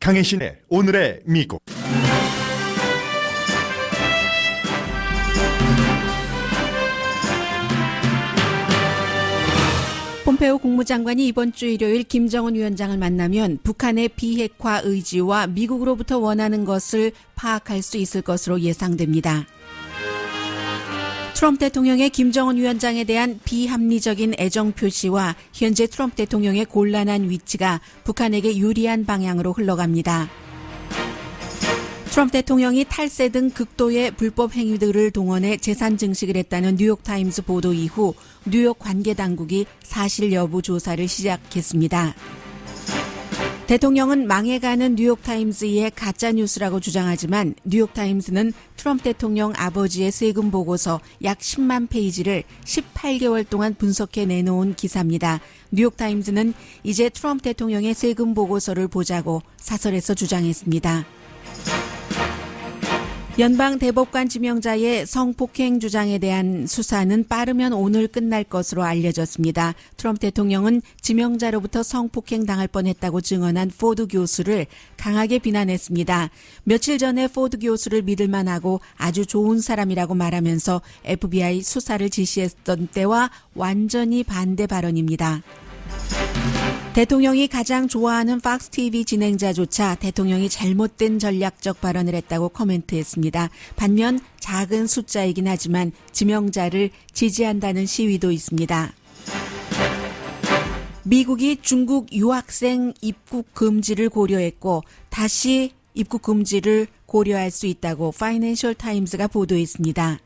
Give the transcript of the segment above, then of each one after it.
강혜신의 오늘의 미국. 폼페오 국무장관이 이번 주 일요일 김정은 위원장을 만나면 북한의 비핵화 의지와 미국으로부터 원하는 것을 파악할 수 있을 것으로 예상됩니다. 트럼프 대통령의 김정은 위원장에 대한 비합리적인 애정 표시와 현재 트럼프 대통령의 곤란한 위치가 북한에게 유리한 방향으로 흘러갑니다. 트럼프 대통령이 탈세 등 극도의 불법 행위들을 동원해 재산 증식을 했다는 뉴욕타임스 보도 이후 뉴욕 관계당국이 사실 여부 조사를 시작했습니다. 대통령은 망해가는 뉴욕타임스의 가짜뉴스라고 주장하지만 뉴욕타임스는 트럼프 대통령 아버지의 세금 보고서 약 10만 페이지를 18개월 동안 분석해 내놓은 기사입니다. 뉴욕타임스는 이제 트럼프 대통령의 세금 보고서를 보자고 사설에서 주장했습니다. 연방 대법관 지명자의 성폭행 주장에 대한 수사는 빠르면 오늘 끝날 것으로 알려졌습니다. 트럼프 대통령은 지명자로부터 성폭행 당할 뻔했다고 증언한 포드 교수를 강하게 비난했습니다. 며칠 전에 포드 교수를 믿을 만하고 아주 좋은 사람이라고 말하면서 FBI 수사를 지시했던 때와 완전히 반대 발언입니다. 대통령이 가장 좋아하는 팍스 TV 진행자조차 대통령이 잘못된 전략적 발언을 했다고 코멘트했습니다. 반면 작은 숫자이긴 하지만 지명자를 지지한다는 시위도 있습니다. 미국이 중국 유학생 입국 금지를 고려했고 다시 입국 금지를 고려할 수 있다고 파이낸셜 타임스가 보도했습니다.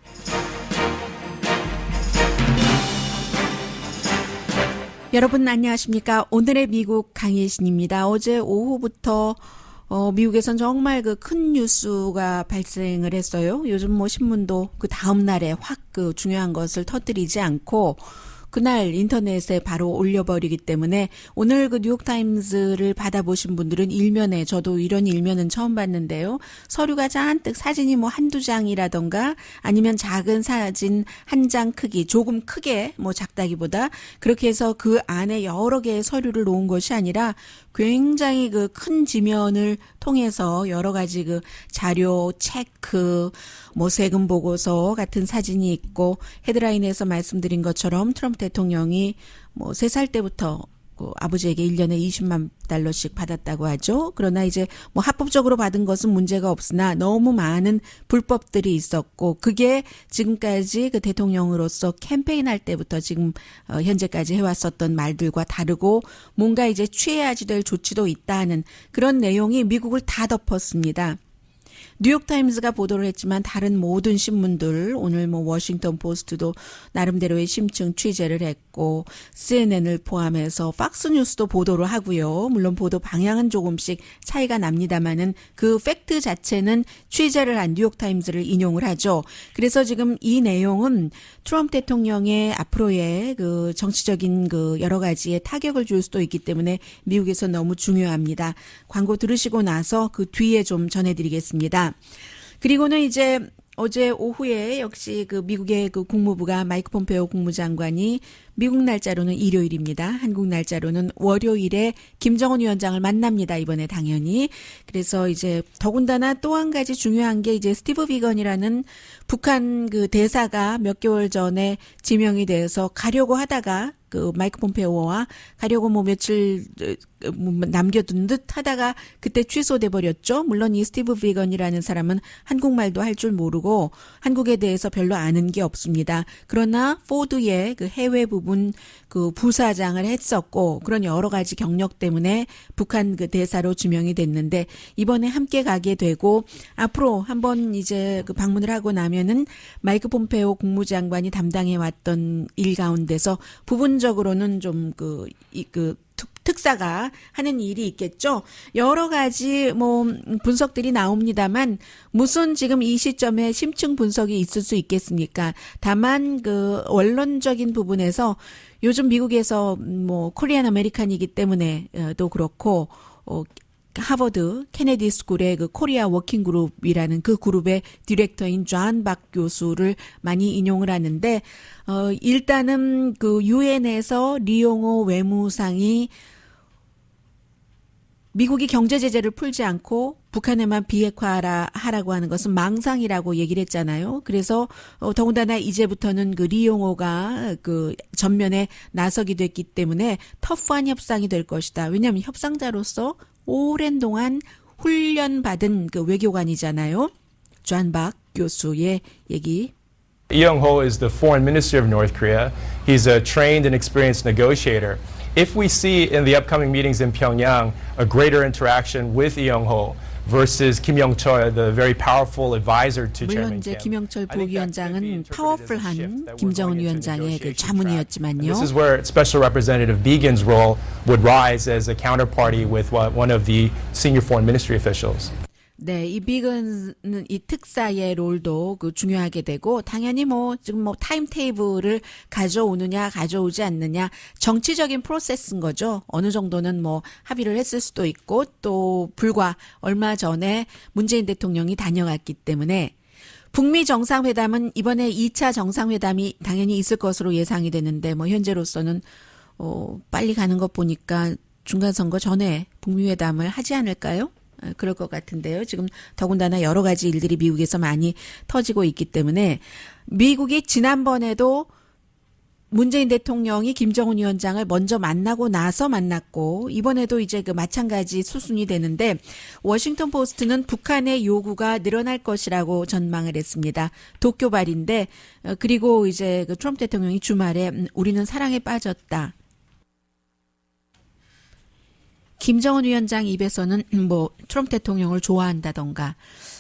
여러분 안녕하십니까? 오늘의 미국 강혜신입니다. 어제 오후부터 미국에선 정말 그 큰 뉴스가 발생을 했어요. 요즘 뭐 신문도 그 다음 날에 확 그 중요한 것을 터뜨리지 않고 그날 인터넷에 바로 올려버리기 때문에 오늘 그 뉴욕타임스를 받아보신 분들은 일면에 저도 이런 일면은 처음 봤는데요. 서류가 잔뜩 사진이 뭐 한두 장이라던가 아니면 작은 사진 한 장 크기 조금 크게 뭐 작다기보다 그렇게 해서 그 안에 여러 개의 서류를 놓은 것이 아니라 굉장히 그 큰 지면을 통해서 여러 가지 그 자료, 체크, 뭐 세금 보고서 같은 사진이 있고 헤드라인에서 말씀드린 것처럼 트럼프 대통령이 뭐 3살 때부터 그 아버지에게 1년에 20만 달러씩 받았다고 하죠. 그러나 이제 뭐 합법적으로 받은 것은 문제가 없으나 너무 많은 불법들이 있었고 그게 지금까지 그 대통령으로서 캠페인할 때부터 지금 현재까지 해왔었던 말들과 다르고 뭔가 이제 취해야지 될 조치도 있다 하는 그런 내용이 미국을 다 덮었습니다. 뉴욕타임스가 보도를 했지만 다른 모든 신문들 오늘 뭐 워싱턴 포스트도 나름대로의 심층 취재를 했고 CNN을 포함해서 팍스뉴스도 보도를 하고요. 물론 보도 방향은 조금씩 차이가 납니다만은 그 팩트 자체는 취재를 한 뉴욕타임스를 인용을 하죠. 그래서 지금 이 내용은 트럼프 대통령의 앞으로의 그 정치적인 그 여러 가지의 타격을 줄 수도 있기 때문에 미국에서 너무 중요합니다. 광고 들으시고 나서 그 뒤에 좀 전해드리겠습니다. 그리고는 이제 어제 오후에 역시 그 미국의 그 국무부가 마이크 폼페오 국무장관이 미국 날짜로는 일요일입니다. 한국 날짜로는 월요일에 김정은 위원장을 만납니다. 이번에 당연히. 그래서 이제 더군다나 또 한 가지 중요한 게 이제 스티브 비건이라는 북한 그 대사가 몇 개월 전에 지명이 돼서 가려고 하다가 그 마이크 폼페오와 가려고 뭐 며칠 남겨둔 듯 하다가 그때 취소돼 버렸죠. 물론 이 스티브 비건이라는 사람은 한국말도 할 줄 모르고 한국에 대해서 별로 아는 게 없습니다. 그러나 포드의 그 해외 부분 그 부사장을 했었고 그런 여러 가지 경력 때문에 북한 그 대사로 지명이 됐는데 이번에 함께 가게 되고 앞으로 한번 이제 그 방문을 하고 나면은 마이크 폼페오 국무장관이 담당해 왔던 일 가운데서 부분적으로는 좀 특사가 하는 일이 있겠죠. 여러 가지 뭐 분석들이 나옵니다만 무슨 지금 이 시점에 심층 분석이 있을 수 있겠습니까? 다만 그 원론적인 부분에서 요즘 미국에서 뭐 코리안 아메리칸이기 때문에 또 그렇고 하버드 케네디 스쿨의 그 코리아 워킹 그룹이라는 그 그룹의 디렉터인 존 박 교수를 많이 인용을 하는데 일단은 그 유엔에서 리용호 외무상이 미국이 경제 제재를 풀지 않고 북한에만 비핵화하라고 하는 것은 망상이라고 얘기를 했잖아요. 그래서 더군다나 이제부터는 그 리용호가 그 전면에 나서게 됐기 때문에 터프한 협상이 될 것이다. 왜냐하면 협상자로서 오랜 동안 훈련받은 그 외교관이잖아요. 존박 교수의 얘기. Lee Young-ho is the foreign minister of North Korea. He's a trained and experienced negotiator. If we see in the upcoming meetings in Pyongyang a greater interaction with Lee Young-ho versus Kim Young-chol, the very powerful advisor to 물론 Chairman 이제 Kim, 김영철 I think that could be 부위원장은 interpreted as a shift 파워풀한 that we're 김정은 going into 위원장의 그 negotiation track. 자문이었지만요. This is where Special Representative Begin's role would rise as a counterparty with one of the senior foreign ministry officials. 네, 이 비건은 이 특사의 롤도 그 중요하게 되고 당연히 뭐 지금 뭐 타임 테이블을 가져오느냐 가져오지 않느냐 정치적인 프로세스인 거죠. 어느 정도는 뭐 합의를 했을 수도 있고 또 불과 얼마 전에 문재인 대통령이 다녀갔기 때문에 북미 정상회담은 이번에 2차 정상회담이 당연히 있을 것으로 예상이 되는데 뭐 현재로서는 빨리 가는 것 보니까 중간선거 전에 북미 회담을 하지 않을까요? 그럴 것 같은데요. 지금 더군다나 여러 가지 일들이 미국에서 많이 터지고 있기 때문에 미국이 지난번에도 문재인 대통령이 김정은 위원장을 먼저 만나고 나서 만났고 이번에도 이제 그 마찬가지 수순이 되는데 워싱턴 포스트는 북한의 요구가 늘어날 것이라고 전망을 했습니다. 도쿄발인데 그리고 이제 그 트럼프 대통령이 주말에 우리는 사랑에 빠졌다. 김정은 위원장 입에서는 뭐 트럼프 대통령을 좋아한다던가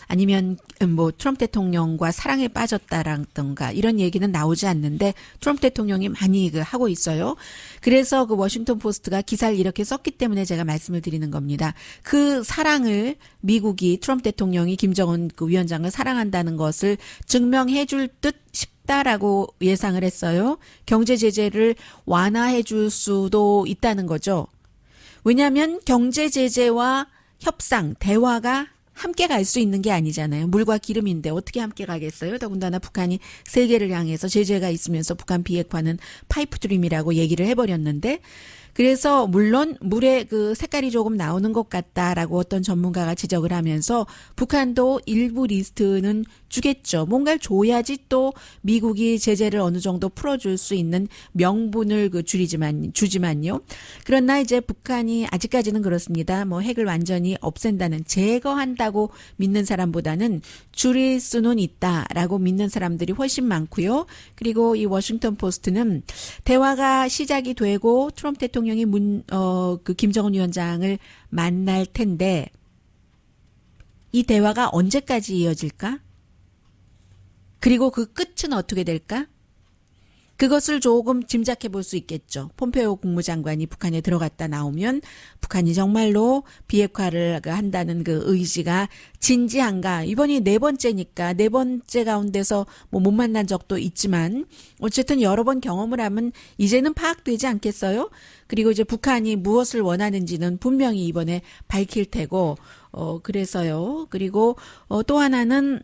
아니면 뭐 트럼프 대통령과 사랑에 빠졌다라던가 이런 얘기는 나오지 않는데 트럼프 대통령이 많이 하고 있어요. 그래서 그 워싱턴 포스트가 기사를 이렇게 썼기 때문에 제가 말씀을 드리는 겁니다. 그 사랑을 미국이 트럼프 대통령이 김정은 그 위원장을 사랑한다는 것을 증명해 줄 듯 싶다라고 예상을 했어요. 경제 제재를 완화해 줄 수도 있다는 거죠. 왜냐하면 경제 제재와 협상, 대화가 함께 갈 수 있는 게 아니잖아요. 물과 기름인데 어떻게 함께 가겠어요? 더군다나 북한이 세계를 향해서 제재가 있으면서 북한 비핵화는 파이프 드림이라고 얘기를 해버렸는데 그래서 물론 물에 그 색깔이 조금 나오는 것 같다라고 어떤 전문가가 지적을 하면서 북한도 일부 리스트는 주겠죠. 뭔가를 줘야지 또 미국이 제재를 어느 정도 풀어줄 수 있는 명분을 주지만요. 그러나 이제 북한이 아직까지는 그렇습니다. 뭐 핵을 완전히 없앤다는 제거한다고 믿는 사람보다는 줄일 수는 있다라고 믿는 사람들이 훨씬 많고요. 그리고 이 워싱턴 포스트는 대화가 시작이 되고 트럼프 대통령이 그 김정은 위원장을 만날 텐데 이 대화가 언제까지 이어질까? 그리고 그 끝은 어떻게 될까? 그것을 조금 짐작해 볼 수 있겠죠. 폼페이오 국무장관이 북한에 들어갔다 나오면 북한이 정말로 비핵화를 한다는 그 의지가 진지한가. 이번이 네 번째니까 네 번째 가운데서 뭐 못 만난 적도 있지만 어쨌든 여러 번 경험을 하면 이제는 파악되지 않겠어요? 그리고 이제 북한이 무엇을 원하는지는 분명히 이번에 밝힐 테고 그래서요. 그리고 또 하나는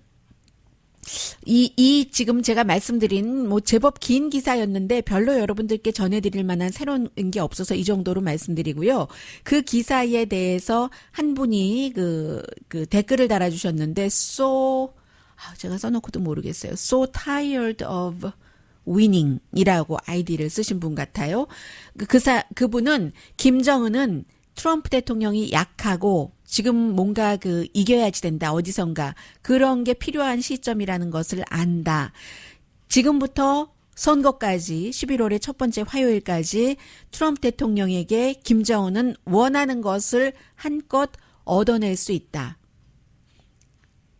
지금 제가 말씀드린 뭐 제법 긴 기사였는데 별로 여러분들께 전해드릴 만한 새로운 게 없어서 이 정도로 말씀드리고요. 그 기사에 대해서 한 분이 그 댓글을 달아주셨는데 제가 써놓고도 모르겠어요. So tired of winning 이라고 아이디를 쓰신 분 같아요. 그분은 김정은은 트럼프 대통령이 약하고 지금 뭔가 이겨야지 된다. 어디선가. 그런 게 필요한 시점이라는 것을 안다. 지금부터 선거까지 11월의 첫 번째 화요일까지 트럼프 대통령에게 김정은은 원하는 것을 한껏 얻어낼 수 있다.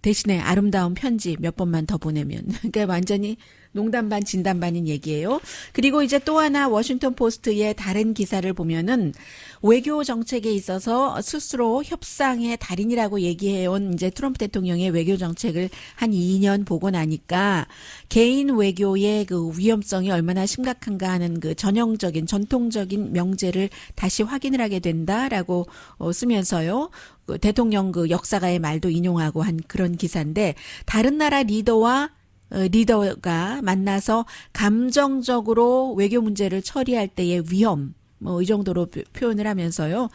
대신에 아름다운 편지 몇 번만 더 보내면. 그러니까 완전히 농담 반 진담 반인 얘기예요. 그리고 이제 또 하나 워싱턴 포스트의 다른 기사를 보면은 외교 정책에 있어서 스스로 협상의 달인이라고 얘기해온 이제 트럼프 대통령의 외교 정책을 한 2년 보고 나니까 개인 외교의 그 위험성이 얼마나 심각한가 하는 그 전통적인 명제를 다시 확인을 하게 된다라고 쓰면서요. 대통령 그 역사가의 말도 인용하고 한 그런 기사인데 다른 나라 리더가 만나서 감정적으로 외교 문제를 처리할 때의 위험, 이 정도로 표현을 하면서요.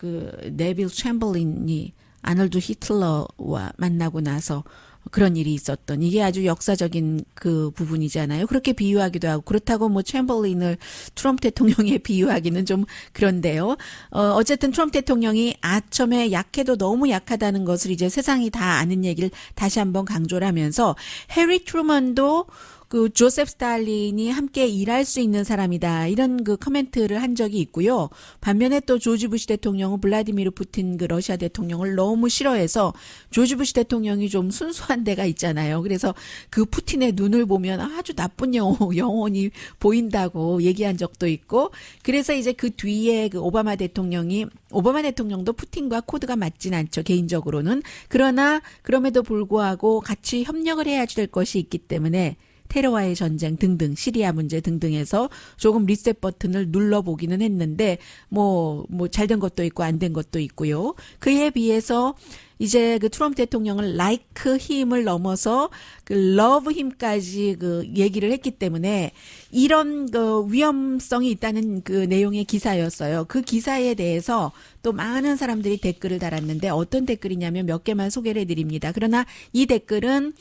그 네빌 챔버린이 아놀드 히틀러와 만나고 나서 그런 일이 있었던 이게 아주 역사적인 그 부분이잖아요. 그렇게 비유하기도 하고 그렇다고 뭐 챔버린을 트럼프 대통령에 비유하기는 좀 그런데요. 어쨌든 트럼프 대통령이 아첨에 약해도 너무 약하다는 것을 이제 세상이 다 아는 얘기를 다시 한번 강조를 하면서 해리 트루먼도 그 조셉 스탈린이 함께 일할 수 있는 사람이다. 이런 그 코멘트를 한 적이 있고요. 반면에 또 조지 부시 대통령은 블라디미르 푸틴 그 러시아 대통령을 너무 싫어해서 조지 부시 대통령이 좀 순수한 데가 있잖아요. 그래서 그 푸틴의 눈을 보면 아주 나쁜 영혼이 보인다고 얘기한 적도 있고 그래서 이제 그 뒤에 그 오바마 대통령도 푸틴과 코드가 맞진 않죠. 개인적으로는. 그러나 그럼에도 불구하고 같이 협력을 해야 될 것이 있기 때문에 테러와의 전쟁 등등 시리아 문제 등등에서 조금 리셋 버튼을 눌러보기는 했는데 뭐 잘 된 것도 있고 안 된 것도 있고요. 그에 비해서 이제 그 트럼프 대통령을 like 힘을 넘어서 그 love 힘까지 그 얘기를 했기 때문에 이런 그 위험성이 있다는 그 내용의 기사였어요. 그 기사에 대해서 또 많은 사람들이 댓글을 달았는데 어떤 댓글이냐면 몇 개만 소개를 해드립니다. 그러나 이 댓글은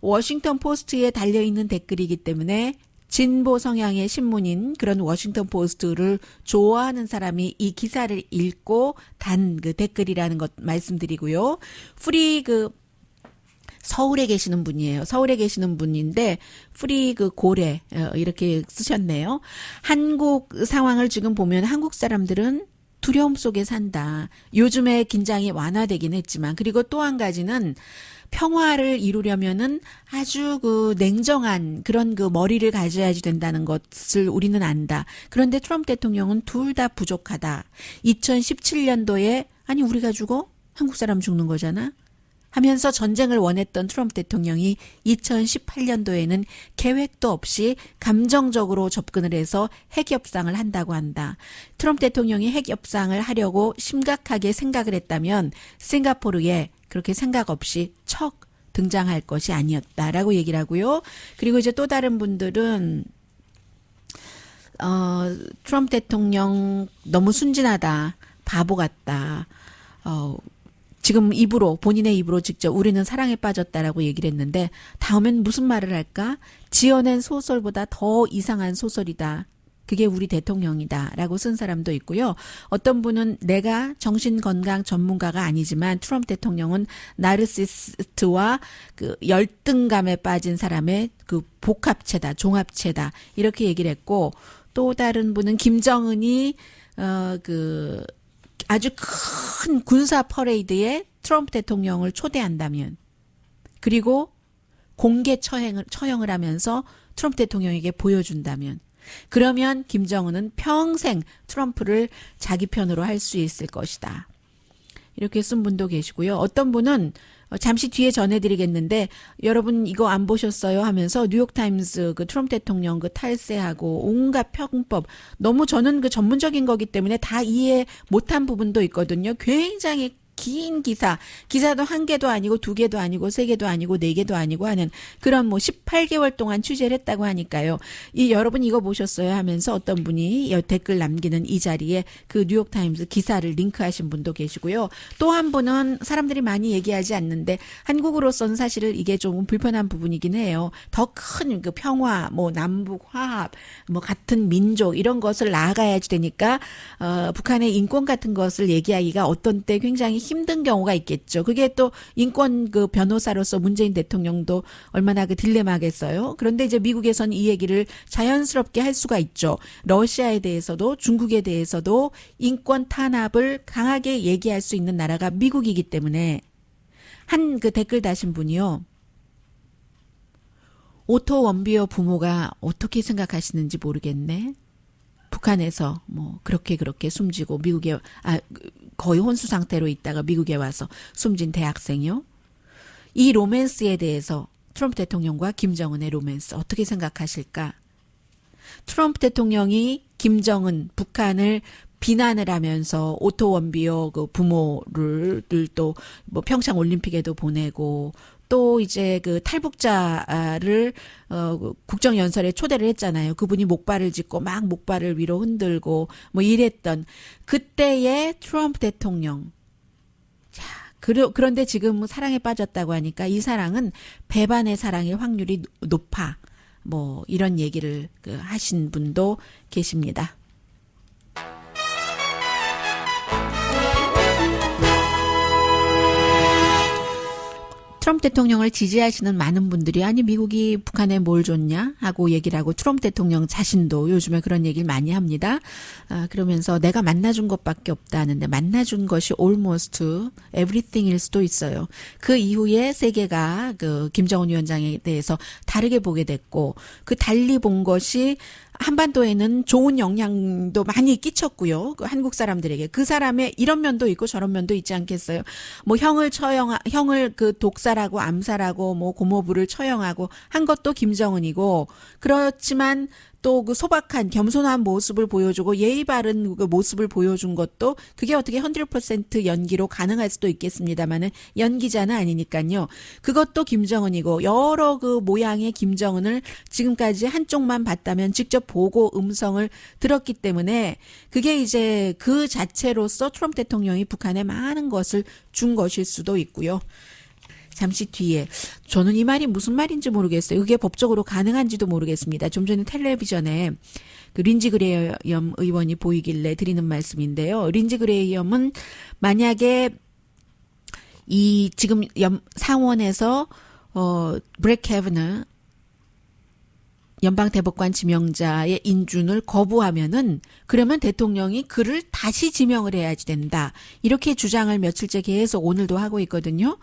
워싱턴 포스트에 달려있는 댓글이기 때문에 진보 성향의 신문인 그런 워싱턴 포스트를 좋아하는 사람이 이 기사를 읽고 단 그 댓글이라는 것 말씀드리고요. 프리 그 서울에 계시는 분이에요. 서울에 계시는 분인데 프리 그 고래 이렇게 쓰셨네요. 한국 상황을 지금 보면 한국 사람들은 두려움 속에 산다. 요즘에 긴장이 완화되긴 했지만 그리고 또 한 가지는 평화를 이루려면은 아주 그 냉정한 그런 그 머리를 가져야지 된다는 것을 우리는 안다. 그런데 트럼프 대통령은 둘 다 부족하다. 2017년도에 아니 우리가 죽어? 한국 사람 죽는 거잖아. 하면서 전쟁을 원했던 트럼프 대통령이 2018년도에는 계획도 없이 감정적으로 접근을 해서 핵 협상을 한다고 한다. 트럼프 대통령이 핵 협상을 하려고 심각하게 생각을 했다면 싱가포르에 그렇게 생각 없이 척 등장할 것이 아니었다라고 얘기를 하고요. 그리고 이제 또 다른 분들은 트럼프 대통령 너무 순진하다. 바보 같다. 지금 본인의 입으로 직접 우리는 사랑에 빠졌다라고 얘기를 했는데 다음엔 무슨 말을 할까? 지어낸 소설보다 더 이상한 소설이다. 그게 우리 대통령이다라고 쓴 사람도 있고요. 어떤 분은 내가 정신건강 전문가가 아니지만 트럼프 대통령은 나르시스트와 그 열등감에 빠진 사람의 그 복합체다, 종합체다 이렇게 얘기를 했고 또 다른 분은 김정은이 그 아주 큰 군사 퍼레이드에 트럼프 대통령을 초대한다면 그리고 공개 처형을 하면서 트럼프 대통령에게 보여준다면 그러면 김정은은 평생 트럼프를 자기 편으로 할 수 있을 것이다. 이렇게 쓴 분도 계시고요. 어떤 분은 잠시 뒤에 전해드리겠는데 여러분 이거 안 보셨어요 하면서 뉴욕타임스 그 트럼프 대통령 그 탈세하고 온갖 편법 너무 저는 그 전문적인 거기 때문에 다 이해 못한 부분도 있거든요. 굉장히 긴 기사도 한 개도 아니고 두 개도 아니고 세 개도 아니고 네 개도 아니고 하는 그런 뭐 18개월 동안 취재를 했다고 하니까요. 여러분 이거 보셨어요 하면서 어떤 분이 댓글 남기는 이 자리에 그 뉴욕타임스 기사를 링크하신 분도 계시고요. 또 한 분은 사람들이 많이 얘기하지 않는데 한국으로서는 사실 이게 좀 불편한 부분이긴 해요. 더 큰 그 평화, 뭐 남북 화합, 뭐 같은 민족 이런 것을 나아가야지 되니까 북한의 인권 같은 것을 얘기하기가 어떤 때 굉장히 힘든 경우가 있겠죠. 그게 또 인권 그 변호사로서 문재인 대통령도 얼마나 그 딜레마겠어요. 그런데 이제 미국에서는 이 얘기를 자연스럽게 할 수가 있죠. 러시아에 대해서도 중국에 대해서도 인권 탄압을 강하게 얘기할 수 있는 나라가 미국이기 때문에 한 그 댓글 다신 분이요. 오토 원비어 부모가 어떻게 생각하시는지 모르겠네. 북한에서 뭐 그렇게 숨지고 미국에 거의 혼수 상태로 있다가 미국에 와서 숨진 대학생이요. 이 로맨스에 대해서 트럼프 대통령과 김정은의 로맨스 어떻게 생각하실까? 트럼프 대통령이 김정은 북한을 비난을 하면서 오토 원비어 그 부모를 또 뭐 평창 올림픽에도 보내고 또 이제 그 탈북자를 국정 연설에 초대를 했잖아요. 그분이 목발을 짚고 막 목발을 위로 흔들고 뭐 이랬던 그때의 트럼프 대통령. 자, 그런데 지금 사랑에 빠졌다고 하니까 이 사랑은 배반의 사랑의 확률이 높아. 뭐 이런 얘기를 하신 분도 계십니다. 트럼프 대통령을 지지하시는 많은 분들이 아니 미국이 북한에 뭘 줬냐 하고 얘기를 하고 트럼프 대통령 자신도 요즘에 그런 얘기를 많이 합니다. 그러면서 내가 만나준 것밖에 없다는데 만나준 것이 almost everything일 수도 있어요. 그 이후에 세계가 그 김정은 위원장에 대해서 다르게 보게 됐고 그 달리 본 것이 한반도에는 좋은 영향도 많이 끼쳤고요. 그 한국 사람들에게 그 사람의 이런 면도 있고 저런 면도 있지 않겠어요. 뭐 형을 그 독살하고 암살하고 뭐 고모부를 처형하고 한 것도 김정은이고 그렇지만 또 그 소박한 겸손한 모습을 보여주고 예의 바른 그 모습을 보여준 것도 그게 어떻게 100% 연기로 가능할 수도 있겠습니다만은 연기자는 아니니까요. 그것도 김정은이고 여러 그 모양의 김정은을 지금까지 한쪽만 봤다면 직접 보고 음성을 들었기 때문에 그게 이제 그 자체로서 트럼프 대통령이 북한에 많은 것을 준 것일 수도 있고요. 잠시 뒤에 저는 이 말이 무슨 말인지 모르겠어요. 그게 법적으로 가능한지도 모르겠습니다. 좀 전에 텔레비전에 그 린지 그레이엄 의원이 보이길래 드리는 말씀인데요. 린지 그레이엄은 만약에 이 지금 상원에서 브렉 캐버너 연방 대법관 지명자의 인준을 거부하면은 그러면 대통령이 그를 다시 지명을 해야지 된다. 이렇게 주장을 며칠째 계속 오늘도 하고 있거든요.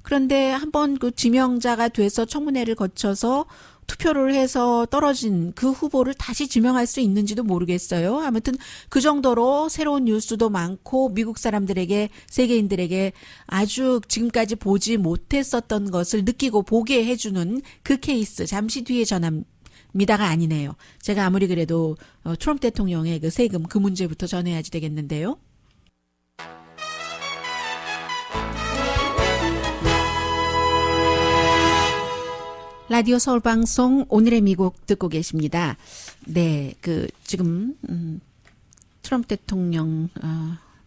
그런데 한번 그 지명자가 돼서 청문회를 거쳐서 투표를 해서 떨어진 그 후보를 다시 지명할 수 있는지도 모르겠어요. 아무튼 그 정도로 새로운 뉴스도 많고 미국 사람들에게 세계인들에게 아주 지금까지 보지 못했었던 것을 느끼고 보게 해주는 그 케이스 잠시 뒤에 전합니다가 아니네요. 제가 아무리 그래도 트럼프 대통령의 그 세금 그 문제부터 전해야지 되겠는데요. 라디오 서울 방송 오늘의 미국 듣고 계십니다. 네, 그 지금 트럼프 대통령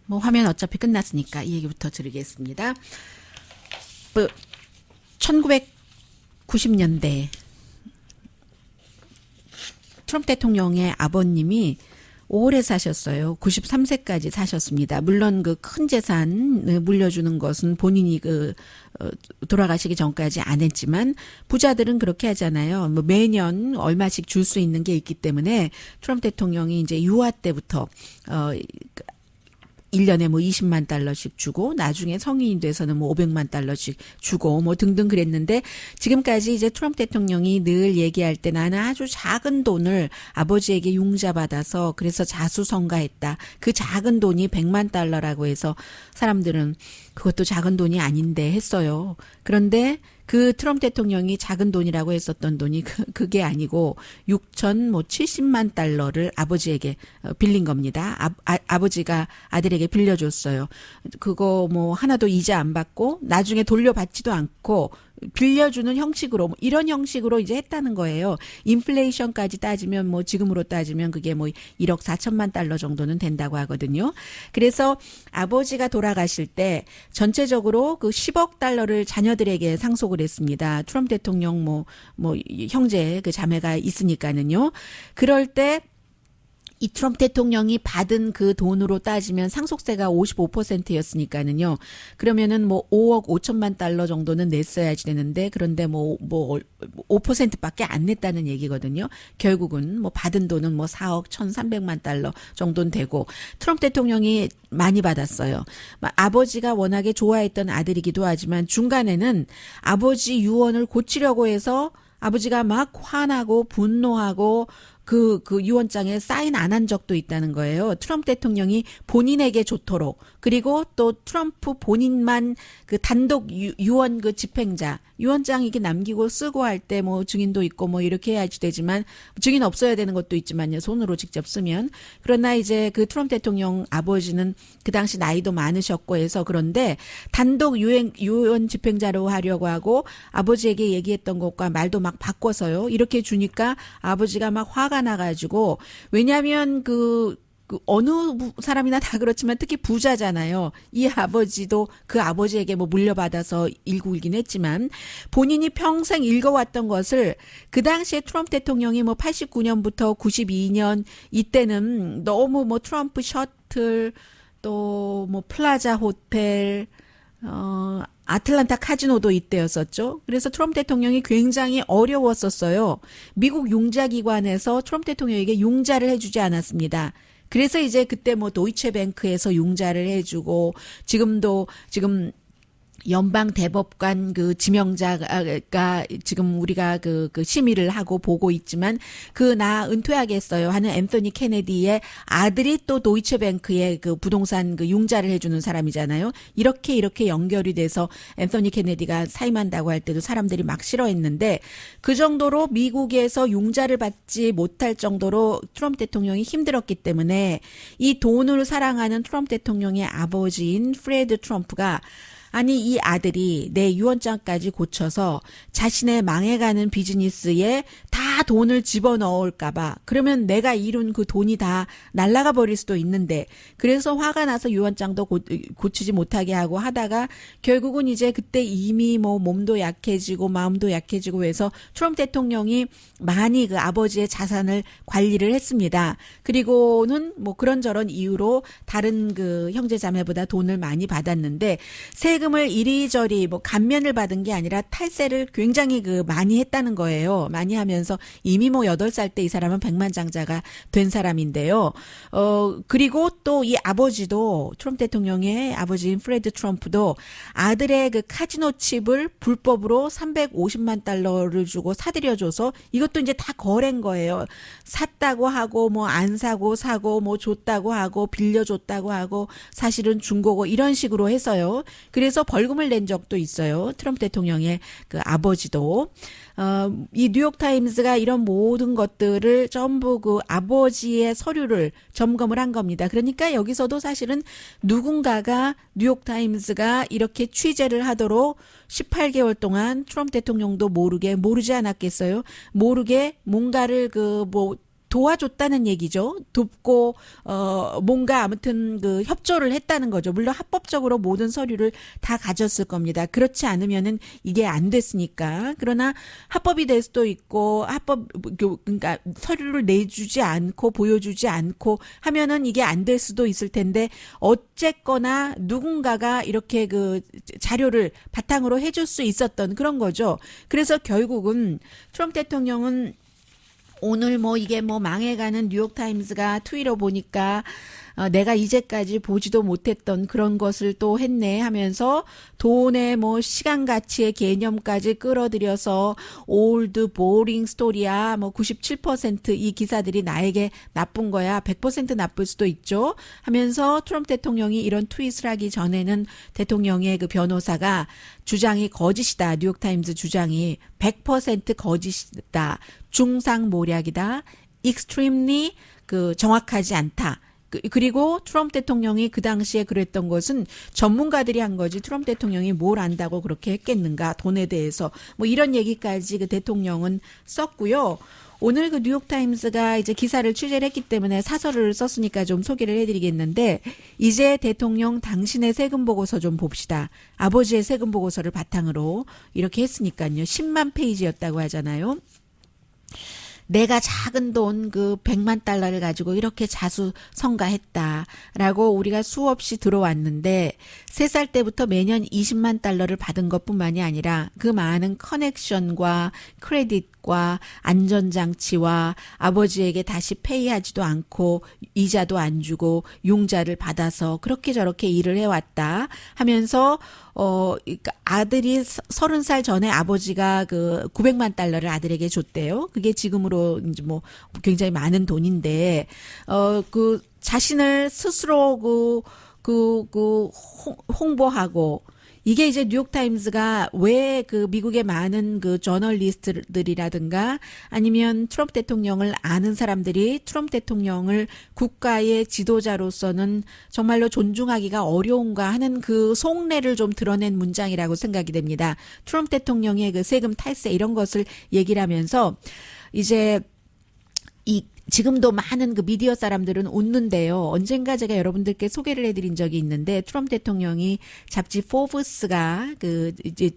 뭐 화면 어차피 끝났으니까 이 얘기부터 드리겠습니다. 1990년대 트럼프 대통령의 아버님이 오래 사셨어요. 93세까지 사셨습니다. 물론 그 큰 재산 물려주는 것은 본인이 돌아가시기 전까지 안 했지만 부자들은 그렇게 하잖아요. 뭐 매년 얼마씩 줄 수 있는 게 있기 때문에 트럼프 대통령이 이제 유아 때부터 1년에 뭐 20만 달러씩 주고 나중에 성인이 돼서는 뭐 500만 달러씩 주고 뭐 등등 그랬는데 지금까지 이제 트럼프 대통령이 늘 얘기할 때 나는 아주 작은 돈을 아버지에게 융자받아서 그래서 자수성가했다. 그 작은 돈이 100만 달러라고 해서 사람들은 그것도 작은 돈이 아닌데 했어요. 그런데 그 트럼프 대통령이 작은 돈이라고 했었던 돈이 그게 아니고 6,070만 달러를 아버지에게 빌린 겁니다. 아버지가 아들에게 빌려줬어요. 그거 뭐 하나도 이자 안 받고 나중에 돌려받지도 않고 빌려주는 형식으로 뭐 이런 형식으로 이제 했다는 거예요. 인플레이션까지 따지면 뭐 지금으로 따지면 그게 뭐 1억 4천만 달러 정도는 된다고 하거든요. 그래서 아버지가 돌아가실 때 전체적으로 그 10억 달러를 자녀들에게 상속을 했습니다. 트럼프 대통령 뭐 형제 그 자매가 있으니까는요. 그럴 때 이 트럼프 대통령이 받은 그 돈으로 따지면 상속세가 55%였으니까는요. 그러면은 뭐 5억 5천만 달러 정도는 냈어야지 되는데 그런데 뭐 5%밖에 안 냈다는 얘기거든요. 결국은 뭐 받은 돈은 뭐 4억 1,300만 달러 정도는 되고 트럼프 대통령이 많이 받았어요. 아버지가 워낙에 좋아했던 아들이기도 하지만 중간에는 아버지 유언을 고치려고 해서 아버지가 막 화나고 분노하고 그 유언장에 사인 안 한 적도 있다는 거예요. 트럼프 대통령이 본인에게 좋도록. 그리고 또 트럼프 본인만 그 단독 유언 그 집행자, 유언장 이게 남기고 쓰고 할 때 뭐 증인도 있고 뭐 이렇게 해야지 되지만 증인 없어야 되는 것도 있지만요. 손으로 직접 쓰면. 그러나 이제 그 트럼프 대통령 아버지는 그 당시 나이도 많으셨고 해서 그런데 단독 유언 집행자로 하려고 하고 아버지에게 얘기했던 것과 말도 막 바꿔서요. 이렇게 주니까 아버지가 막 화가 나가지고 왜냐하면 그 어느 사람이나 다 그렇지만 특히 부자잖아요. 이 아버지도 그 아버지에게 뭐 물려받아서 읽긴 했지만 본인이 평생 읽어왔던 것을 그 당시에 트럼프 대통령이 뭐 89년부터 92년 이때는 너무 뭐 트럼프 셔틀 또 뭐 플라자 호텔 아틀란타 카지노도 이때였었죠. 그래서 트럼프 대통령이 굉장히 어려웠었어요. 미국 융자기관에서 트럼프 대통령에게 융자를 해주지 않았습니다. 그래서 이제 그때 뭐 도이체뱅크에서 융자를 해주고 지금 연방 대법관 그 지명자가 지금 우리가 그 심의를 하고 보고 있지만 나 은퇴하겠어요 하는 앤서니 케네디의 아들이 또 도이체뱅크의 그 부동산 그 융자를 해주는 사람이잖아요. 이렇게 연결이 돼서 앤서니 케네디가 사임한다고 할 때도 사람들이 막 싫어했는데 그 정도로 미국에서 융자를 받지 못할 정도로 트럼프 대통령이 힘들었기 때문에 이 돈을 사랑하는 트럼프 대통령의 아버지인 프레드 트럼프가 아니 이 아들이 내 유언장까지 고쳐서 자신의 망해가는 비즈니스에 다 돈을 집어넣을까 봐 그러면 내가 이룬 그 돈이 다 날아가 버릴 수도 있는데 그래서 화가 나서 유언장도 고치지 못하게 하고 하다가 결국은 이제 그때 이미 뭐 몸도 약해지고 마음도 약해지고 해서 트럼프 대통령이 많이 그 아버지의 자산을 관리를 했습니다. 그리고는 뭐 그런저런 이유로 다른 그 형제 자매보다 돈을 많이 받았는데 세금을 이리저리 뭐 감면을 받은 게 아니라 탈세를 굉장히 그 많이 했다는 거예요. 많이 하면서 이미 뭐 8살 때 이 사람은 백만장자가 된 사람인데요. 그리고 또 이 아버지도 트럼프 대통령의 아버지인 프레드 트럼프도 아들의 그 카지노 칩을 불법으로 350만 달러를 주고 사들여줘서 이것도 이제 다 거래인 거예요. 샀다고 하고 뭐 안 사고 사고 뭐 줬다고 하고 빌려줬다고 하고 사실은 준 거고 이런 식으로 해서요. 그래서 벌금을 낸 적도 있어요. 트럼프 대통령의 그 아버지도. 이 뉴욕타임스가 이런 모든 것들을 전부 그 아버지의 서류를 점검을 한 겁니다. 그러니까 여기서도 사실은 누군가가 뉴욕타임스가 이렇게 취재를 하도록 18개월 동안 트럼프 대통령도 모르지 않았겠어요? 모르게 뭔가를 도와줬다는 얘기죠. 돕고 뭔가 아무튼 그 협조를 했다는 거죠. 물론 합법적으로 모든 서류를 다 가졌을 겁니다. 그렇지 않으면은 이게 안 됐으니까. 그러나 합법이 될 수도 있고 그러니까 서류를 내주지 않고 보여주지 않고 하면은 이게 안 될 수도 있을 텐데 어쨌거나 누군가가 이렇게 그 자료를 바탕으로 해줄 수 있었던 그런 거죠. 그래서 결국은 트럼프 대통령은 오늘 뭐 이게 뭐 망해가는 뉴욕타임스가 트위터 보니까 내가 이제까지 보지도 못했던 그런 것을 또 했네 하면서 돈의 뭐 시간 가치의 개념까지 끌어들여서 올드 보링 스토리야 뭐 97% 이 기사들이 나에게 나쁜 거야 100% 나쁠 수도 있죠 하면서 트럼프 대통령이 이런 트윗을 하기 전에는 대통령의 그 변호사가 주장이 거짓이다. 뉴욕타임스 주장이 100% 거짓이다. 중상모략이다. extremely 정확하지 않다. 그리고 트럼프 대통령이 그 당시에 그랬던 것은 전문가들이 한 거지 트럼프 대통령이 뭘 안다고 그렇게 했겠는가 돈에 대해서 뭐 이런 얘기까지 그 대통령은 썼고요. 오늘 그 뉴욕타임스가 이제 기사를 취재를 했기 때문에 사설을 썼으니까 좀 소개를 해드리겠는데 이제 대통령 당신의 세금 보고서 좀 봅시다. 아버지의 세금 보고서를 바탕으로 이렇게 했으니까요. 10만 페이지였다고 하잖아요. 내가 작은 돈 100만 달러를 가지고 이렇게 자수성가했다라고 우리가 수없이 들어왔는데 3살 때부터 매년 20만 달러를 받은 것뿐만이 아니라 그 많은 커넥션과 크레딧과 안전장치와 아버지에게 다시 페이하지도 않고 이자도 안 주고 융자를 받아서 그렇게 저렇게 일을 해왔다 하면서 그러니까 아들이 30살 전에 아버지가 그 900만 달러를 아들에게 줬대요. 그게 지금으로 이제 뭐 굉장히 많은 돈인데, 그 자신을 스스로 홍보하고, 이게 이제 뉴욕타임즈가 왜 그 미국의 많은 그 저널리스트들이라든가 아니면 트럼프 대통령을 아는 사람들이 트럼프 대통령을 국가의 지도자로서는 정말로 존중하기가 어려운가 하는 그 속내를 좀 드러낸 문장이라고 생각이 됩니다. 트럼프 대통령의 그 세금 탈세 이런 것을 얘기를 하면서 이제 지금도 많은 그 미디어 사람들은 웃는데요. 언젠가 제가 여러분들께 소개를 해드린 적이 있는데 트럼프 대통령이 잡지 포브스가 그 이제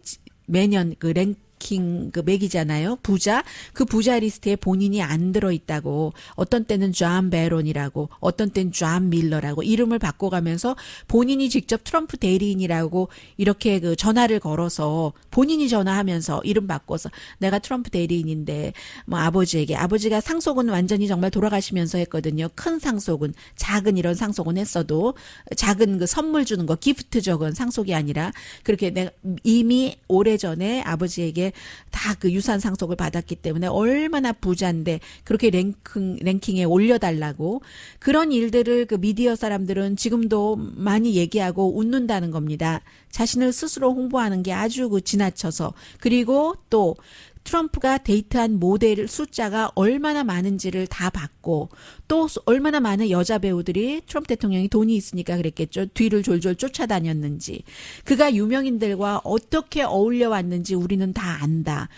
매년 그 랭킹 그 매기잖아요. 부자. 그 부자 리스트에 본인이 안 들어있다고. 어떤 때는 존 베론이라고, 어떤 때는 존 밀러라고 이름을 바꿔가면서 본인이 직접 트럼프 대리인이라고 이렇게 그 전화를 걸어서 본인이 전화하면서 이름 바꿔서 내가 트럼프 대리인인데 뭐 아버지가 상속은 완전히 정말 돌아가시면서 했거든요. 큰 상속은, 작은 이런 상속은 했어도 작은 그 선물 주는 거, 기프트적인 상속이 아니라 그렇게 내가 이미 오래전에 아버지에게 다 그 유산 상속을 받았기 때문에 얼마나 부자인데 그렇게 랭킹에 올려달라고, 그런 일들을 그 미디어 사람들은 지금도 많이 얘기하고 웃는다는 겁니다. 자신을 스스로 홍보하는 게 아주 그 지나쳐서. 그리고 또 트럼프가 데이트한 모델 숫자가 얼마나 많은지를 다 봤고, 또 얼마나 많은 여자 배우들이 트럼프 대통령이 돈이 있으니까 그랬겠죠. 뒤를 졸졸 쫓아다녔는지, 그가 유명인들과 어떻게 어울려 왔는지 우리는 다 안다.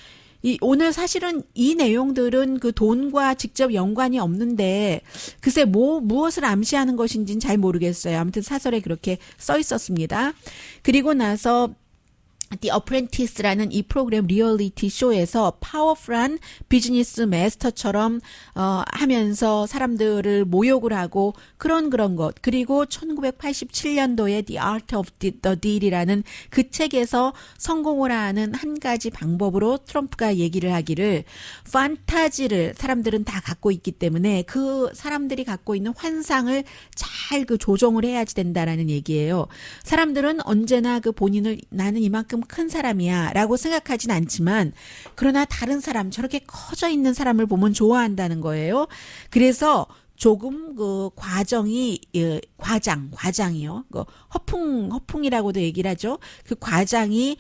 오늘 사실은 이 내용들은 그 돈과 직접 연관이 없는데 글쎄 무엇을 암시하는 것인지는 잘 모르겠어요. 아무튼 사설에 그렇게 써 있었습니다. 그리고 나서 The Apprentice라는 이 프로그램 리얼리티 쇼에서 파워풀한 비즈니스 마스터처럼 하면서 사람들을 모욕을 하고 그런 것. 그리고 1987년도에 The Art of the Deal이라는 그 책에서 성공을 하는 한 가지 방법으로 트럼프가 얘기를 하기를, 판타지를 사람들은 다 갖고 있기 때문에 그 사람들이 갖고 있는 환상을 잘 그 조정을 해야지 된다라는 얘기예요. 사람들은 언제나 그 본인을 나는 이만큼 큰 사람이야 라고 생각하진 않지만, 그러나 다른 사람, 저렇게 커져 있는 사람을 보면 좋아한다는 거예요. 그래서 조금 그 과장이요. 그 허풍이라고도 얘기를 하죠. 그 과장이,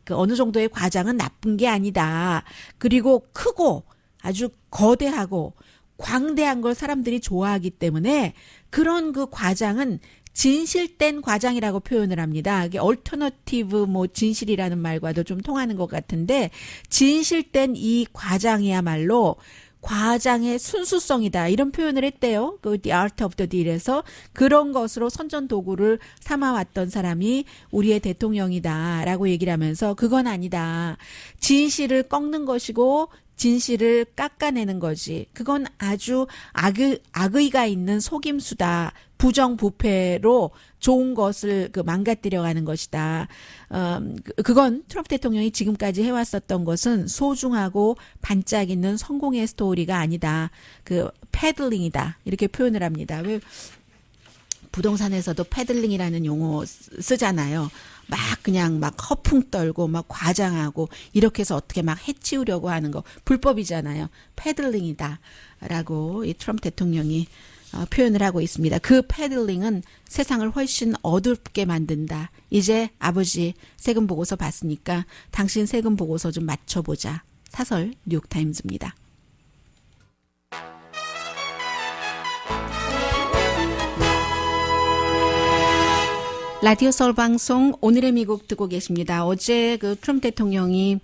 그 어느 정도의 과장은 나쁜 게 아니다. 그리고 크고 아주 거대하고 광대한 걸 사람들이 좋아하기 때문에 그런 그 과장은 진실된 과장이라고 표현을 합니다. 이게 얼터너티브 뭐 진실이라는 말과도 좀 통하는 것 같은데, 진실된 이 과장이야말로 과장의 순수성이다 이런 표현을 했대요. 그 The Art of the Deal에서 그런 것으로 선전 도구를 삼아왔던 사람이 우리의 대통령이다라고 얘기를 하면서, 그건 아니다. 진실을 꺾는 것이고 진실을 깎아내는 거지. 그건 아주 악의가 있는 속임수다. 부정부패로 좋은 것을 그 망가뜨려가는 것이다. 그건 트럼프 대통령이 지금까지 해왔었던 것은 소중하고 반짝이는 성공의 스토리가 아니다. 그 패들링이다. 이렇게 표현을 합니다. 왜 부동산에서도 패들링이라는 용어 쓰잖아요. 그냥 허풍 떨고 과장하고 이렇게 해서 어떻게 해치우려고 하는 거 불법이잖아요. 패들링이다 라고 이 트럼프 대통령이 표현을 하고 있습니다. 그 패들링은 세상을 훨씬 어둡게 만든다. 이제 아버지 세금 보고서 봤으니까 당신 세금 보고서 좀 맞춰보자. 사설 뉴욕타임즈입니다. 라디오 서울 방송 오늘의 미국 듣고 계십니다. 어제 그 트럼프 대통령이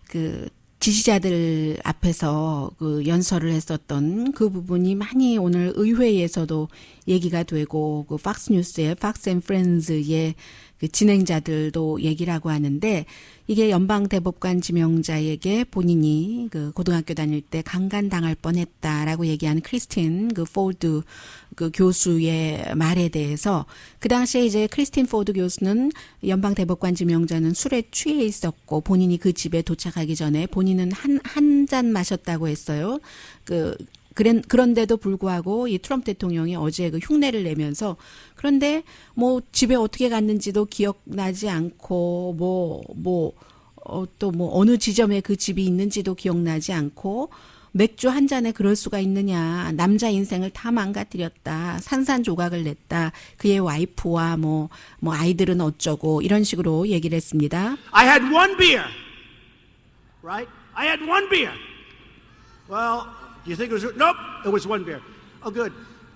그 지지자들 앞에서 그 연설을 했었던 그 부분이 많이 오늘 의회에서도 얘기가 되고, 그 팍스뉴스의 팍스 앤 프렌즈의 그 진행자들도 얘기를 하고 하는데, 이게 연방 대법관 지명자에게 본인이 그 고등학교 다닐 때 강간당할 뻔했다라고 얘기하는 크리스틴 그 포드 그 교수의 말에 대해서, 그 당시에 이제 크리스틴 포드 교수는 연방 대법관 지명자는 술에 취해 있었고 본인이 그 집에 도착하기 전에 본인은 한 잔 마셨다고 했어요. 그 그런데도 불구하고 이 트럼프 대통령이 어제 그 흉내를 내면서 그런데 뭐 집에 어떻게 갔는지도 기억나지 않고 또 어느 지점에 그 집이 있는지도 기억나지 않고 맥주 한 잔에 그럴 수가 있느냐. 남자 인생을 다 망가뜨렸다. 산산조각을 냈다. 그의 와이프와 뭐 아이들은 어쩌고 이런 식으로 얘기를 했습니다. I had one beer, right? I had one beer. Well, do you think it was? Nope, it was one beer. Oh, good.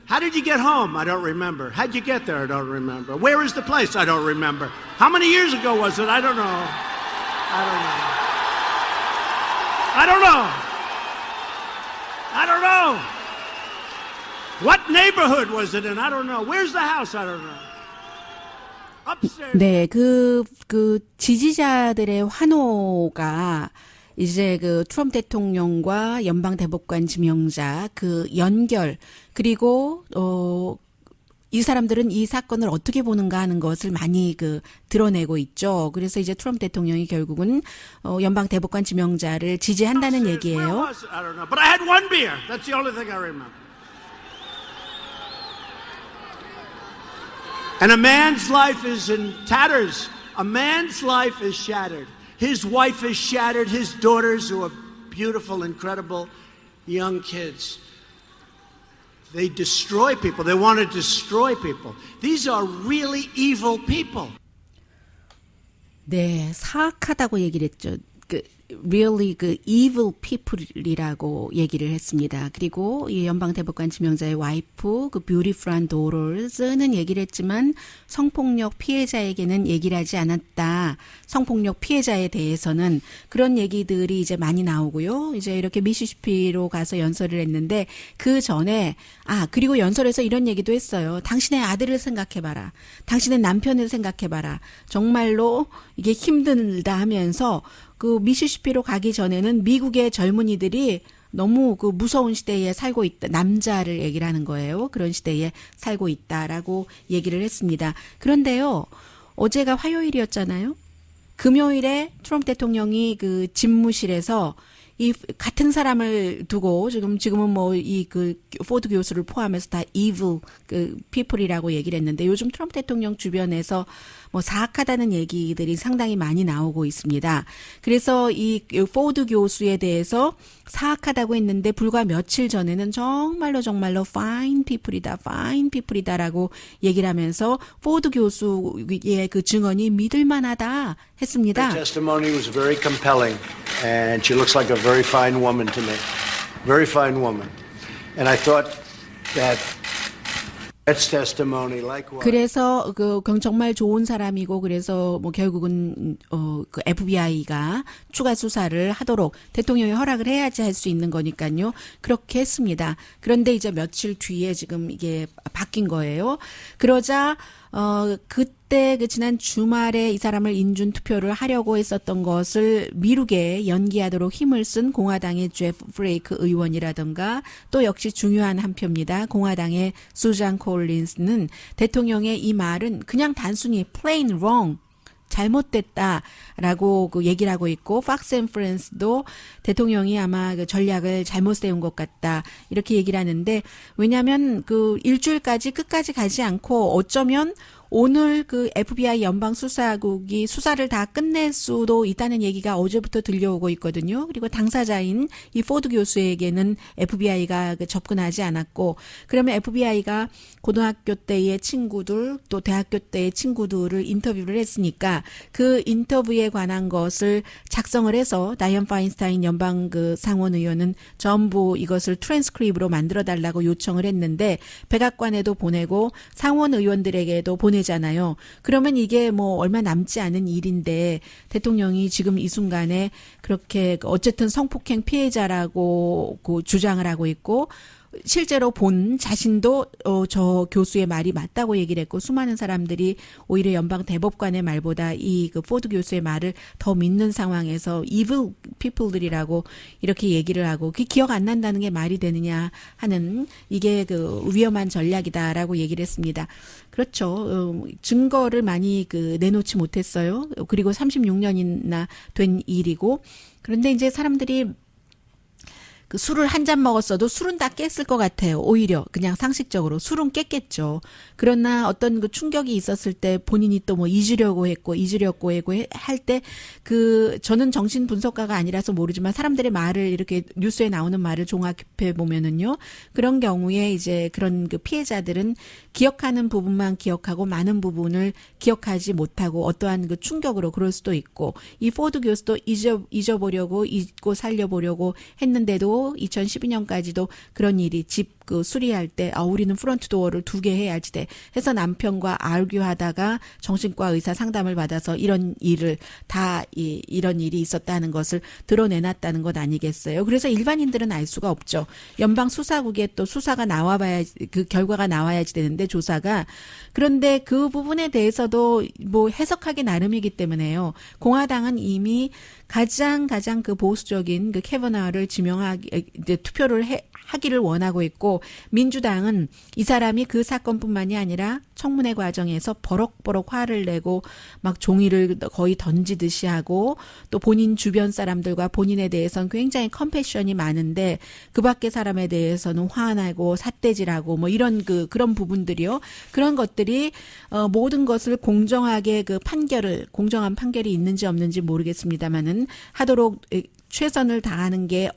How did you get home? I don't remember. How'd you get there? I don't remember. Where is the place? I don't remember. How many years ago was it? I don't know. I don't know. I don't know. I don't know. What neighborhood was it in? I don't know. Where's the house? I don't know. Upstairs. 네, 그 지지자들의 환호가 이제 그 트럼프 대통령과 연방 대법관 지명자 그 연결 그리고 이 사람들은 이 사건을 어떻게 보는가 하는 것을 많이 그 드러내고 있죠. 그래서 이제 트럼프 대통령이 결국은 연방 대법관 지명자를 지지한다는 Where 얘기예요. was it? I don't know. But I had one beer. That's the only thing I remember. And a man's life is in tatters. A man's life is shattered. His wife is shattered. His daughters, who are beautiful, incredible young kids. They destroy people. They want to destroy people. These are really evil people. 네, 사악하다고 얘기를 했죠. really 그 evil people이라고 얘기를 했습니다. 그리고 이 연방 대법관 지명자의 와이프, 그 beautiful한 daughter는 얘기를 했지만 성폭력 피해자에게는 얘기를 하지 않았다. 성폭력 피해자에 대해서는 그런 얘기들이 이제 많이 나오고요. 이제 이렇게 미시시피로 가서 연설을 했는데 그 전에 그리고 연설에서 이런 얘기도 했어요. 당신의 아들을 생각해봐라. 당신의 남편을 생각해봐라. 정말로 이게 힘들다 하면서 그 미시시피로 가기 전에는 미국의 젊은이들이 너무 그 무서운 시대에 살고 있다. 남자를 얘기를 하는 거예요. 그런 시대에 살고 있다라고 얘기를 했습니다. 그런데요, 어제가 화요일이었잖아요. 금요일에 트럼프 대통령이 그 집무실에서 이 같은 사람을 두고 지금은 뭐 이 그 포드 교수를 포함해서 다 evil 그 people이라고 얘기를 했는데 요즘 트럼프 대통령 주변에서 뭐 사악하다는 얘기들이 상당히 많이 나오고 있습니다. 그래서 이 포드 교수에 대해서 사악하다고 했는데 불과 며칠 전에는 정말로 fine people이다라고 얘기를 하면서 포드 교수의 그 증언이 믿을만하다 했습니다. Her testimony was very compelling, and she looks like a very fine woman to me. Very fine woman. And I thought that Brett's testimony, likewise. 그래서 그 정말 좋은 사람이고 그래서 뭐 결국은 그 FBI가 추가 수사를 하도록 대통령이 허락을 해야지 할 수 있는 거니까요. 그렇게 했습니다. 그런데 이제 며칠 뒤에 지금 이게 바뀐 거예요. 그러자 그때 그 지난 주말에 이 사람을 인준 투표를 하려고 했었던 것을 미루게 연기하도록 힘을 쓴 공화당의 제프 프레이크 의원이라든가 또 역시 중요한 한 표입니다. 공화당의 수잔 콜린스는 대통령의 이 말은 그냥 단순히 plain wrong 잘못됐다라고 그 얘기를 하고 있고 팍스 앤 프렌스도 대통령이 아마 그 전략을 잘못 세운 것 같다 이렇게 얘기를 하는데 왜냐하면 그 일주일까지 끝까지 가지 않고 어쩌면 오늘 그 FBI 연방 수사국이 수사를 다 끝낼 수도 있다는 얘기가 어제부터 들려오고 있거든요. 그리고 당사자인 이 포드 교수에게는 FBI가 접근하지 않았고 그러면 FBI가 고등학교 때의 친구들 또 대학교 때의 친구들을 인터뷰를 했으니까 그 인터뷰에 관한 것을 작성을 해서 다이언 파인스타인 연방 그 상원 의원은 전부 이것을 트랜스크립으로 만들어 달라고 요청을 했는데 백악관에도 보내고 상원 의원들에게도 보내잖아요. 그러면 이게 뭐 얼마 남지 않은 일인데 대통령이 지금 이 순간에 그렇게 어쨌든 성폭행 피해자라고 주장을 하고 있고 실제로 본 자신도 저 교수의 말이 맞다고 얘기를 했고 수많은 사람들이 오히려 연방 대법관의 말보다 이 그 포드 교수의 말을 더 믿는 상황에서 evil people들이라고 이렇게 얘기를 하고 그게 기억 안 난다는 게 말이 되느냐 하는 이게 그 위험한 전략이다라고 얘기를 했습니다. 그렇죠. 증거를 많이 그 내놓지 못했어요. 그리고 36년이나 된 일이고 그런데 이제 사람들이 그 술을 한 잔 먹었어도 술은 다 깼을 것 같아요. 오히려 그냥 상식적으로 술은 깼겠죠. 그러나 어떤 그 충격이 있었을 때 본인이 또 뭐 잊으려고 했고 할 때 그 저는 정신 분석가가 아니라서 모르지만 사람들의 말을 이렇게 뉴스에 나오는 말을 종합해 보면은요. 그런 경우에 이제 그런 그 피해자들은 기억하는 부분만 기억하고 많은 부분을 기억하지 못하고 어떠한 그 충격으로 그럴 수도 있고 이 포드 교수도 잊어보려고 잊고 살려보려고 했는데도 2012년까지도 그런 일이 집 그 수리할 때 우리는 프론트 도어를 2개 해야지 돼 해서 남편과 알규하다가 정신과 의사 상담을 받아서 이런 일을 이런 일이 있었다는 것을 드러내놨다는 것 아니겠어요. 그래서 일반인들은 알 수가 없죠. 연방 수사국에 또 수사가 나와봐야 그 결과가 나와야지 되는데 조사가 그런데 그 부분에 대해서도 뭐 해석하기 나름이기 때문에요. 공화당은 이미 가장 그 보수적인 그 캐버나를 지명하기 이제 투표를 하기를 원하고 있고 민주당은 이 사람이 그 사건뿐만이 아니라 청문회 과정에서 버럭버럭 화를 내고 막 종이를 거의 던지듯이 하고 또 본인 주변 사람들과 본인에 대해서는 굉장히 컴패션이 많은데 그 밖의 사람에 대해서는 화나고 삿대질하고 뭐 이런 그런 부분들이요. 그런 것들이 모든 것을 공정하게 공정한 판결이 있는지 없는지 모르겠습니다만은 하도록 최선을 다하는 게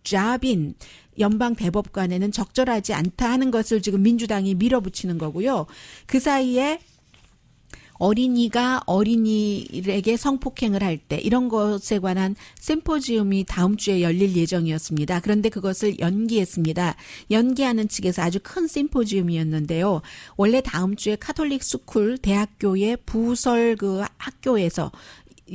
잡인 연방 대법관에는 적절하지 않다 하는 것을 지금 민주당이 밀어붙이는 거고요. 그 사이에 어린이가 어린이에게 성폭행을 할 때 이런 것에 관한 심포지움이 다음 주에 열릴 예정이었습니다. 그런데 그것을 연기했습니다. 연기하는 측에서 아주 큰 심포지움이었는데요. 원래 다음 주에 카톨릭 스쿨 대학교의 부설 그 학교에서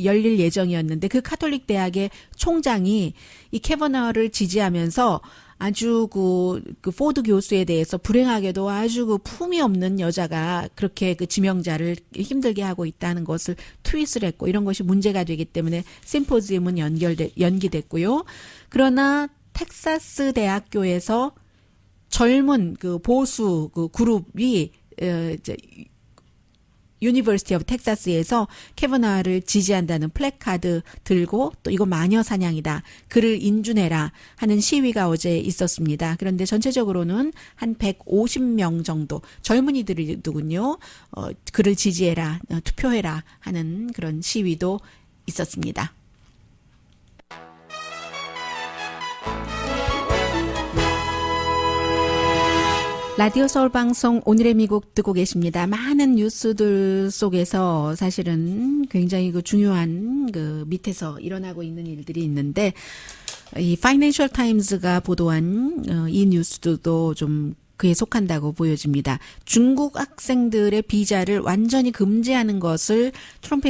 열릴 예정이었는데 그 카톨릭 대학의 총장이 이 캐버너를 지지하면서 아주 그 포드 교수에 대해서 불행하게도 아주 그 품이 없는 여자가 그렇게 그 지명자를 힘들게 하고 있다는 것을 트윗을 했고 이런 것이 문제가 되기 때문에 심포지움은 연기됐고요. 그러나 텍사스 대학교에서 젊은 그 보수 그 그룹이 이제 유니버시티 오브 텍사스에서 캐버나를 지지한다는 플래카드 들고 또 이거 마녀 사냥이다. 그를 인준해라 하는 시위가 어제 있었습니다. 그런데 전체적으로는 한 150명 정도 젊은이들이더군요. 그를 지지해라, 투표해라 하는 그런 시위도 있었습니다. 라디오 서울 방송 오늘의 미국 듣고 계십니다. 많은 뉴스들 속에서 사실은 굉장히 그 중요한 그 밑에서 일어나고 있는 일들이 있는데 이 파이낸셜 타임즈가 보도한 이 뉴스도 좀 그에 속한다고 보여집니다. 중국 학생들의 비자를 완전히 금지하는 것을 트럼프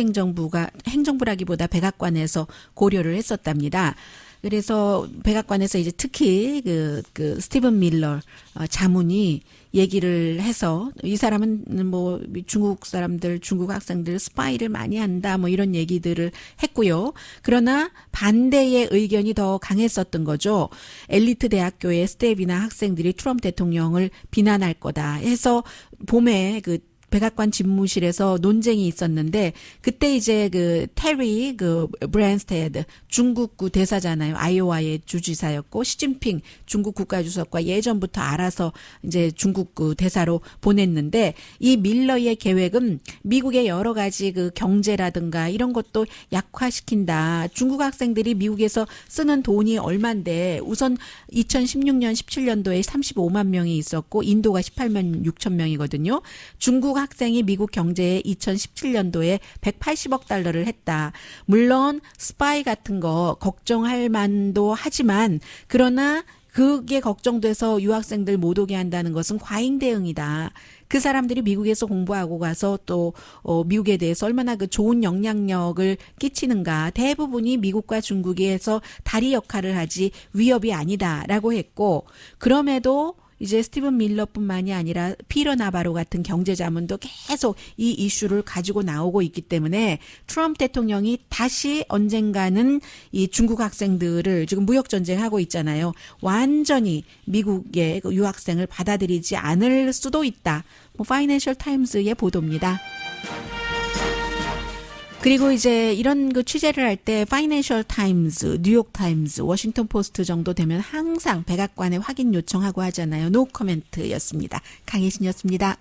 행정부라기보다 백악관에서 고려를 했었답니다. 그래서 백악관에서 이제 특히 그 스티븐 밀러 자문이 얘기를 해서 이 사람은 뭐 중국 사람들, 중국 학생들 스파이를 많이 한다 뭐 이런 얘기들을 했고요. 그러나 반대의 의견이 더 강했었던 거죠. 엘리트 대학교의 스텝이나 학생들이 트럼프 대통령을 비난할 거다 해서 봄에 그 백악관 집무실에서 논쟁이 있었는데 그때 이제 그 테리 그 브랜스테드 중국구 대사잖아요. 아이오와의 주지사였고 시진핑 중국 국가주석과 예전부터 알아서 이제 중국구 대사로 보냈는데 이 밀러의 계획은 미국의 여러 가지 그 경제라든가 이런 것도 약화시킨다. 중국 학생들이 미국에서 쓰는 돈이 얼만데 우선 2016년 17년도에 35만 명이 있었고 인도가 18만 6천 명이거든요. 중국 학생이 미국 경제에 2017년도에 180억 달러를 했다. 물론 스파이 같은 거 걱정할 만도 하지만 그러나 그게 걱정돼서 유학생들 못 오게 한다는 것은 과잉 대응이다. 그 사람들이 미국에서 공부하고 가서 또 미국에 대해서 얼마나 그 좋은 영향력을 끼치는가. 대부분이 미국과 중국에서 다리 역할을 하지 위협이 아니다라고 했고 그럼에도 이제 스티븐 밀러뿐만이 아니라 피터 나바로 같은 경제자문도 계속 이 이슈를 가지고 나오고 있기 때문에 트럼프 대통령이 다시 언젠가는 이 중국 학생들을 지금 무역 전쟁하고 있잖아요. 완전히 미국의 유학생을 받아들이지 않을 수도 있다. 파이낸셜 타임즈의 보도입니다. 그리고 이제 이런 그 취재를 할 때 파이낸셜 타임즈, 뉴욕 타임즈, 워싱턴 포스트 정도 되면 항상 백악관에 확인 요청하고 하잖아요. 노 코멘트였습니다. 강혜신이었습니다.